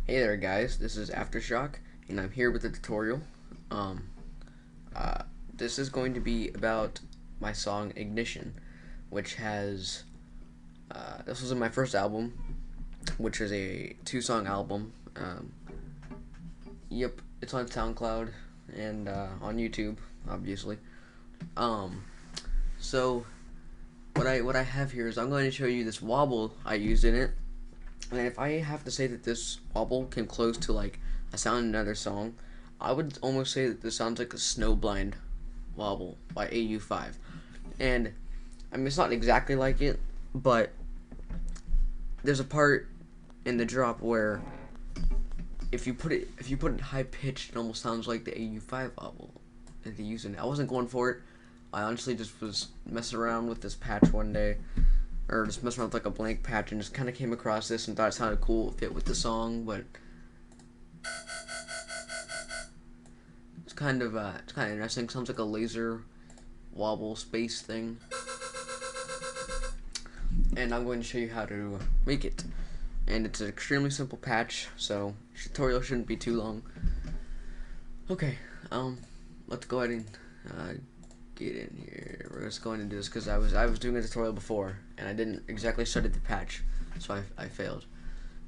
Hey there guys, this is Aftershock and I'm here with a tutorial. Um, uh, this is going to be about my song Ignition, which has, this was in my first album, which is a 2-song album. Yep, it's on SoundCloud and on YouTube, obviously. Um, so what I have here is I'm going to show you this wobble I used in it. And if I have to say that this wobble can close to like a sound in another song, I would almost say that this sounds like a Snowblind wobble by AU5. And I mean, it's not exactly like it, but there's a part in the drop where if you put it high pitched, it almost sounds like the AU5 wobble that they use in it. I wasn't going for it. I honestly just was messing around with this patch one day, or just messing around with like a blank patch, and just kind of came across this and thought it sounded cool, fit with the song, but it's kind of interesting. Sounds like a laser wobble space thing, and I'm going to show you how to make it. And it's an extremely simple patch, so tutorial shouldn't be too long. Okay, let's go ahead and get in here. We're just going to do this because I was doing a tutorial before and I didn't exactly study the patch, so I failed.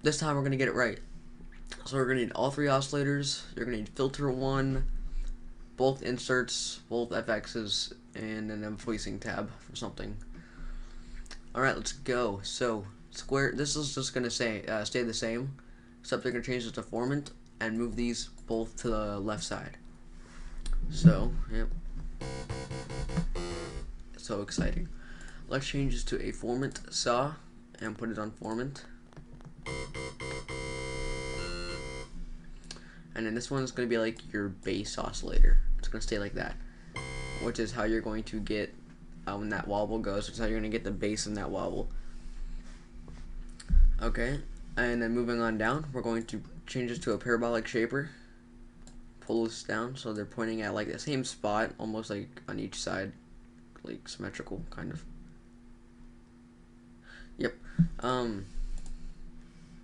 This time we're gonna get it right. So we're gonna need all 3 oscillators. You're gonna need filter 1, both inserts, both FXs, and then a voicing tab for something. All right, let's go. So square. This is just gonna stay the same, except they're gonna change it to formant and move these both to the left side. So yep. So exciting. Let's change this to a formant saw and put it on formant. And then this one's going to be like your bass oscillator. It's going to stay like that, which is how you're going to get, when that wobble goes, which is how you're going to get the bass in that wobble. Okay, and then moving on down, we're going to change this to a parabolic shaper. Pull this down so they're pointing at like the same spot, almost like on each side, like symmetrical kind of. Yep.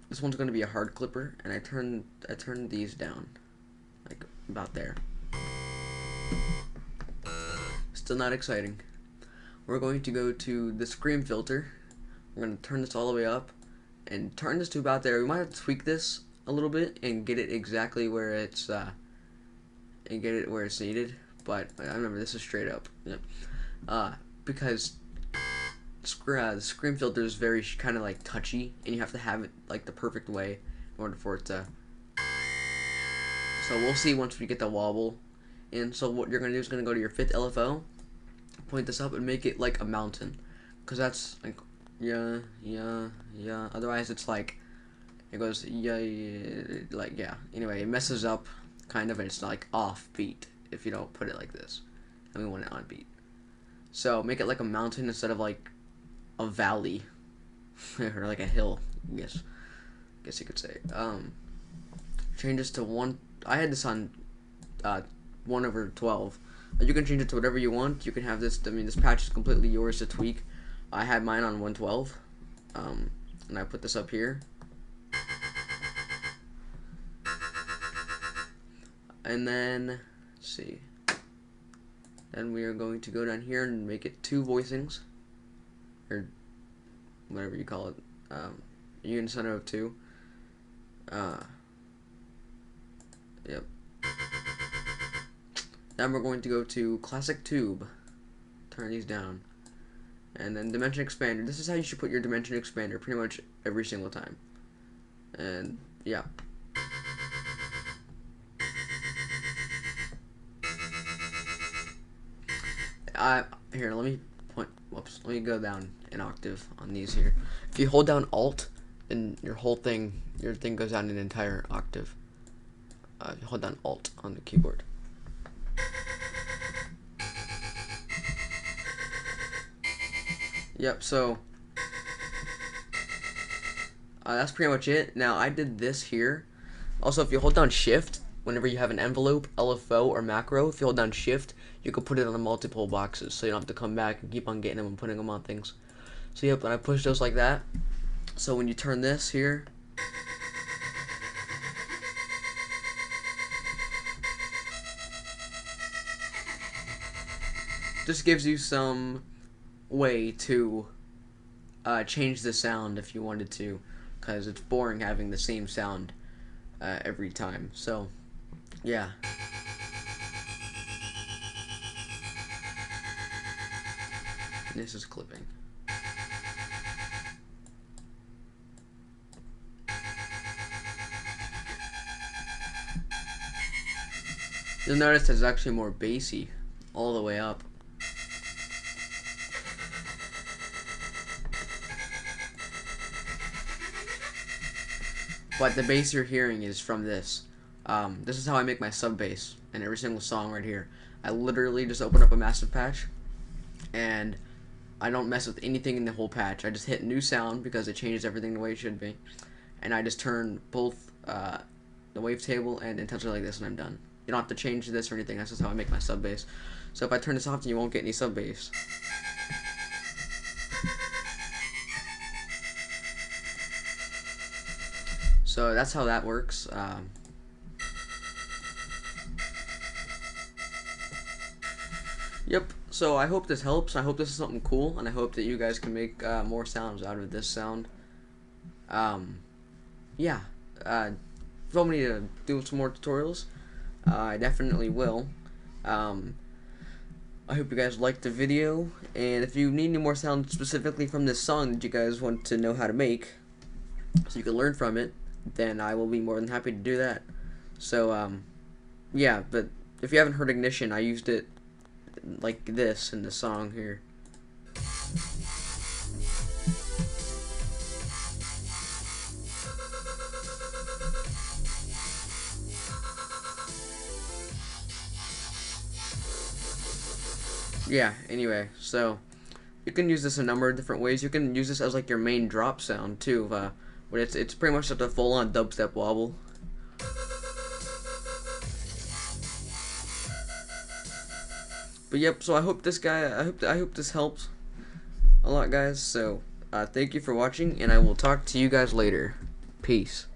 This one's going to be a hard clipper, and I turned these down like about there. Still not exciting. We're going to go to the scream filter. We're going to turn this all the way up and turn this to about there. We might have to tweak this a little bit and get it exactly where it's needed, but I remember this is straight up. Yep. Because the screen filter is very kind of like touchy, and you have to have it like the perfect way in order for it to. So we'll see once we get the wobble in. So what you're gonna do is gonna go to your 5th LFO, point this up, and make it like a mountain, because that's like yeah. Otherwise it's like it goes like yeah. Anyway, it messes up kind of, and it's like off beat if you don't put it like this, and we want it on beat. So make it like a mountain instead of like a valley or like a hill, I guess you could say. Change this to 1. I had this on 1/12. You can change it to whatever you want. You can have this. I mean, this patch is completely yours to tweak. I had mine on 1/12, and I put this up here. And then let's see. Then we are going to go down here and make it 2 voicings, or whatever you call it, unit center of 2. Yep. Then we're going to go to classic tube, turn these down, and then dimension expander. This is how you should put your dimension expander pretty much every single time. And yeah. Here, let me go down an octave on these here. If you hold down Alt, then your thing goes down an entire octave. If you hold down Alt on the keyboard. Yep, so that's pretty much it. Now, I did this here. Also, if you hold down Shift, whenever you have an envelope, LFO, or macro, if you hold down Shift, you can put it on the multiple boxes, so you don't have to come back and keep on getting them and putting them on things. So yep, and I push those like that. So when you turn this here, just gives you some way to change the sound if you wanted to, because it's boring having the same sound every time. So yeah. This is clipping. You'll notice it's actually more bassy all the way up. But the bass you're hearing is from this. This is how I make my sub bass in every single song right here. I literally just open up a massive patch, and I don't mess with anything in the whole patch. I just hit new sound because it changes everything the way it should be, and I just turn both the wavetable and intentionally like this, and I'm done. You don't have to change this or anything. That's just how I make my sub bass. So if I turn this off, then you won't get any sub bass. So that's how that works. Yep. So I hope this helps. I hope this is something cool, and I hope that you guys can make more sounds out of this sound. Yeah. If you want me to do some more tutorials, I definitely will. I hope you guys liked the video, and if you need any more sounds specifically from this song that you guys want to know how to make, so you can learn from it, then I will be more than happy to do that. So, yeah, but if you haven't heard Ignition, I used it like this in the song here. Yeah, anyway, so you can use this a number of different ways. You can use this as like your main drop sound too, when it's pretty much like a full-on dubstep wobble. But yep, so I hope this helps a lot, guys. So thank you for watching, and I will talk to you guys later. Peace.